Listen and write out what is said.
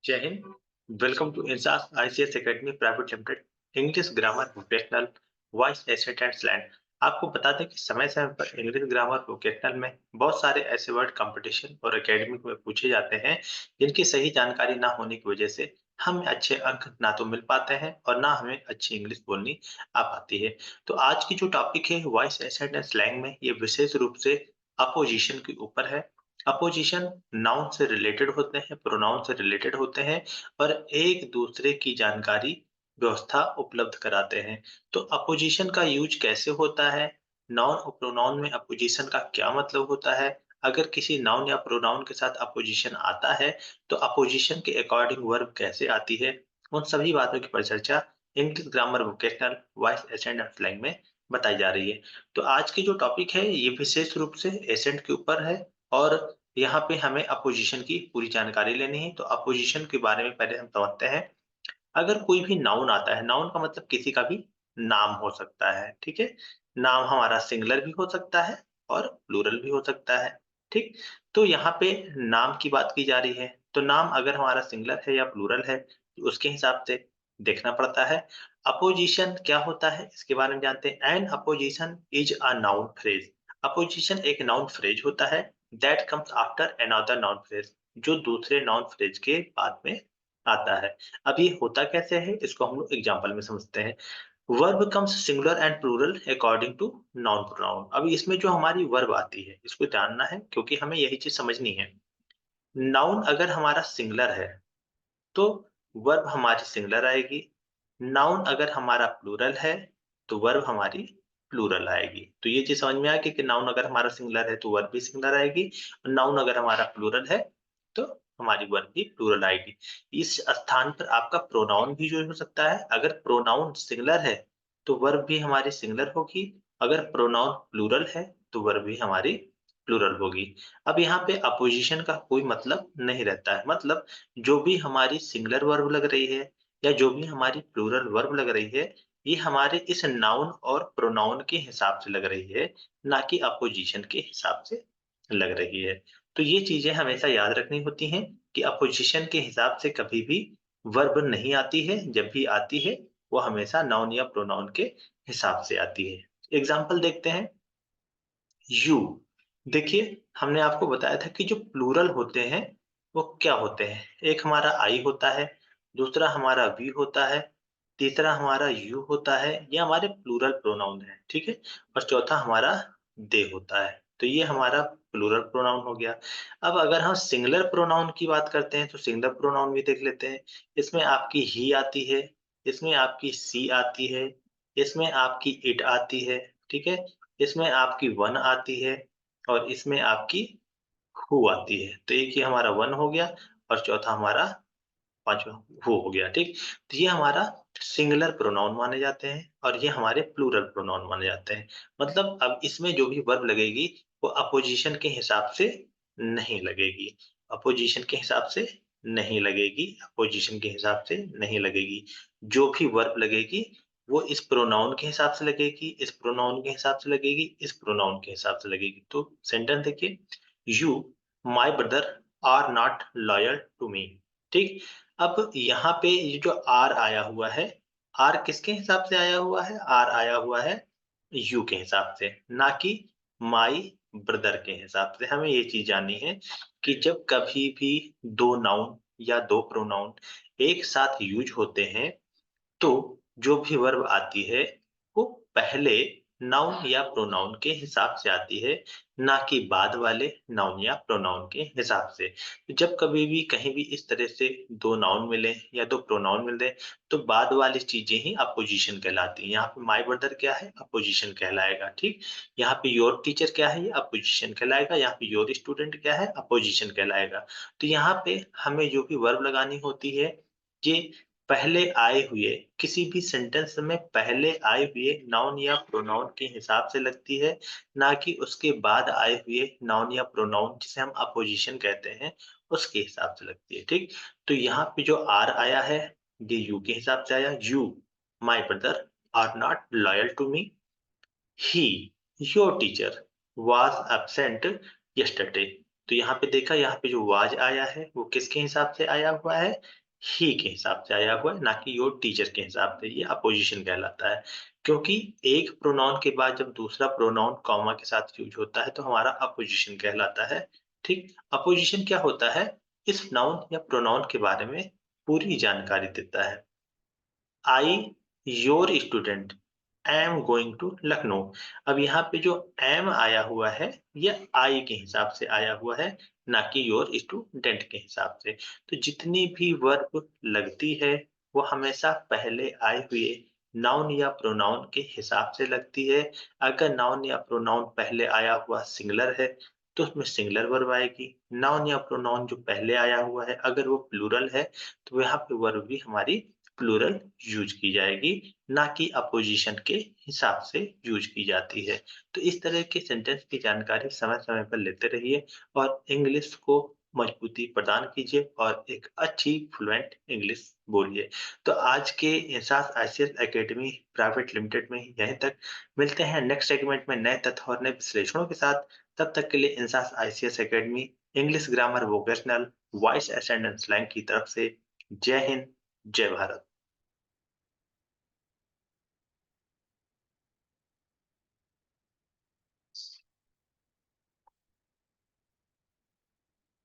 जय Hind. Welcome to इंसास ICS academy private limited English grammar vocational voice accent and slang. आपको बता दें कि समय समय पर इंग्लिश ग्रामर वोकेशनल में बहुत सारे ऐसे वर्ड कंपटीशन और एकेडमिक में पूछे जाते हैं जिनकी सही जानकारी ना होने की वजह से हमें अच्छे अंक ना तो मिल पाते हैं और ना हमें अच्छी इंग्लिश बोलनी आ पाती है। तो आज की जो टॉपिक है वॉइस एसेट एंड स्लैंग में ये विशेष रूप से अपोजिशन के ऊपर है। अपोजिशन नाउन से रिलेटेड होते हैं, प्रोनाउन से रिलेटेड होते हैं और एक दूसरे की जानकारी व्यवस्था उपलब्ध कराते हैं। तो अपोजिशन का यूज कैसे होता है, नाउन और प्रोनाउन में अपोजिशन का क्या मतलब होता है, अगर किसी नाउन या प्रोनाउन के साथ अपोजिशन आता है तो अपोजिशन के अकॉर्डिंग वर्ब कैसे आती है, उन सभी बातों की परिचर्चा English grammar vocational voice accent and slang में बताई जा रही है। तो आज की जो टॉपिक है ये विशेष रूप से एसेंट के ऊपर है और यहाँ पे हमें अपोजिशन की पूरी जानकारी लेनी है। तो अपोजिशन के बारे में पहले हम समझते हैं। अगर कोई भी नाउन आता है, नाउन का मतलब किसी का भी नाम हो सकता है, ठीक है? नाम हमारा सिंगुलर भी हो सकता है और प्लूरल भी हो सकता है, ठीक? तो यहाँ पे नाम की बात की जा रही है, तो नाम अगर हमारा सिंगुलर है या प्लूरल है, तो उसके हिसाब से देखना पड़ता है। अपोजिशन क्या होता है, इसके बारे में जानते हैं। An apposition is a noun phrase. Apposition एक नाउन फ्रेज होता है that comes after another noun phrase, जो दूसरे नाउन फ्रेज के बाद में आता है। अब ये होता कैसे है, इसको हम लोग एग्जांपल में समझते हैं। Verb comes singular and plural according to noun pronoun. अब इसमें जो हमारी वर्ब आती है इसको जानना है क्योंकि हमें यही चीज समझनी है। नाउन अगर हमारा सिंगुलर है तो वर्ब हमारी सिंगुलर आएगी। नाउन अगर हमारा प्लूरल है तो वर्ब हमारी प्लूरल आएगी। तो ये चीज समझ में आ गई कि नाउन अगर हमारा सिंगुलर है तो वर्ब भी सिंगुलर आएगी और नाउन अगर हमारा प्लूरल है तो हमारी वर्ब भी प्लूरल आएगी। इस स्थान पर आपका प्रोनाउन भी जो हो सकता है। अगर प्रोनाउन सिंगुलर है तो वर्ब भी हमारी सिंगुलर होगी, अगर प्रोनाउन प्लूरल है तो वर्ब भी हमारी प्लूरल होगी। अब यहाँ पे अपोजिशन का कोई मतलब नहीं रहता है। मतलब जो भी हमारी सिंगुलर वर्ब लग रही है या जो भी हमारी प्लूरल वर्ब लग रही है, ये हमारे इस नाउन और प्रोनाउन के हिसाब से लग रही है, ना कि अपोजिशन के हिसाब से लग रही है। तो ये चीजें हमेशा याद रखनी होती हैं कि अपोजिशन के हिसाब से कभी भी वर्ब नहीं आती है। जब भी आती है वो हमेशा नाउन या प्रोनाउन के हिसाब से आती है। एग्जाम्पल देखते हैं। यू, देखिए हमने आपको बताया था कि जो प्लूरल होते हैं वो क्या होते हैं। एक हमारा आई होता है, दूसरा हमारा वी होता है, तीसरा हमारा यू होता है, ये हमारे प्लूरल प्रोनाउन है, ठीक है? और चौथा हमारा दे होता है। तो ये हमारा प्लूरल प्रोनाउन हो गया। अब अगर हम सिंगुलर प्रोनाउन की बात करते हैं तो सिंगुलर प्रोनाउन भी देख लेते हैं। इसमें आपकी ही आती है, इसमें आपकी सी आती है, इसमें आपकी इट आती है, ठीक है? इसमें आपकी वन आती है और इसमें आपकी हू आती है। तो एक ये हमारा वन हो गया और चौथा हमारा पांचवा हू हो गया, ठीक? तो ये हमारा सिंगुलर प्रोनाउन माने जाते हैं और ये हमारे प्लूरल प्रोनाउन माने जाते हैं। मतलब अब इसमें जो भी वर्ब लगेगी वो अपोजिशन के हिसाब से नहीं लगेगी। अपोजिशन के हिसाब से नहीं लगेगी, अपोजिशन के हिसाब से नहीं लगेगी। जो भी वर्ब लगेगी वो इस प्रोनाउन के हिसाब से लगेगी, इस प्रोनाउन के हिसाब से लगेगी, इस प्रोनाउन के हिसाब से लगेगी। तो सेंटेंस देखिए। You my brother are not loyal to me, ठीक? अब यहाँ पे ये जो आर आया हुआ है, आर किसके हिसाब से आया हुआ है? आर आया हुआ है यू के हिसाब से, ना कि माई ब्रदर के हिसाब से। हमें ये चीज जाननी है कि जब कभी भी दो नाउन या दो प्रोनाउन एक साथ यूज होते हैं तो जो भी वर्ब आती है वो पहले नाउन या प्रोनाउन के हिसाब से आती है, ना कि बाद वाले नाउन या प्रोनाउन के हिसाब से। तो जब कभी भी कहीं भी इस तरह से दो नाउन मिले या दो प्रोनाउन मिले तो बाद वाली चीजें ही अपोजिशन कहलाती हैं। यहाँ पे माय ब्रदर क्या है? अपोजिशन कहलाएगा, ठीक? यहाँ पे योर टीचर क्या है? ये अपोजिशन कहलाएगा। यहाँ पे योर स्टूडेंट क्या है? अपोजिशन कहलाएगा। तो यहाँ पे हमें जो भी वर्ब लगानी होती है ये पहले आए हुए किसी भी सेंटेंस में पहले आए हुए नाउन या प्रोनाउन के हिसाब से लगती है, ना कि उसके बाद आए हुए नाउन या प्रोनाउन जिसे हम अपोजिशन कहते हैं उसके हिसाब से लगती है, ठीक? तो यहाँ पे जो आर आया है ये यू के हिसाब से आया। You my brother are not loyal to me. He your teacher was absent yesterday. तो यहाँ पे देखा, यहाँ पे जो वाज आया है वो किसके हिसाब से आया हुआ है? ही के हिसाब से आया हुआ है, ना कि योर टीचर के हिसाब से। ये अपोजिशन कहलाता है। क्योंकि एक प्रोनाउन के बाद जब दूसरा प्रोनाउन कॉमा के साथ यूज होता है तो हमारा अपोजिशन कहलाता है। ठीक, अपोजिशन क्या होता है? इस नाउन या प्रोनाउन के बारे में पूरी जानकारी देता है। I your student am going to Lucknow. अब यहाँ पे जो एम आया हुआ है ये आई के हिसाब से आया हुआ है, ना कि योर स्टूडेंट के हिसाब से। तो जितनी भी वर्ब लगती है वो हमेशा पहले आए हुए नाउन या प्रोनाउन के हिसाब से लगती है। अगर नाउन या प्रोनाउन पहले आया हुआ सिंगुलर है तो उसमें सिंगुलर वर्ब आएगी। नाउन या प्रोनाउन जो पहले आया हुआ है अगर वो प्लूरल है तो यहाँ पे वर्ब भी हमारी प्लूरल यूज की जाएगी, ना कि अपोजिशन के हिसाब से यूज की जाती है। तो इस तरह के सेंटेंस की जानकारी समय-समय पर लेते रहिए और इंग्लिश को मजबूती प्रदान कीजिए और एक अच्छी फ्लुएंट इंग्लिश बोलिए। तो आज के INSAS ICS academy private limited में यहीं तक। मिलते हैं नेक्स्ट सेगमेंट में नए तथ्य और नए विश्लेषणों के साथ। तब तक के लिए INSAS ICS academy English grammar vocational voice ascendant slang की तरफ से जय हिंद, जय भारत।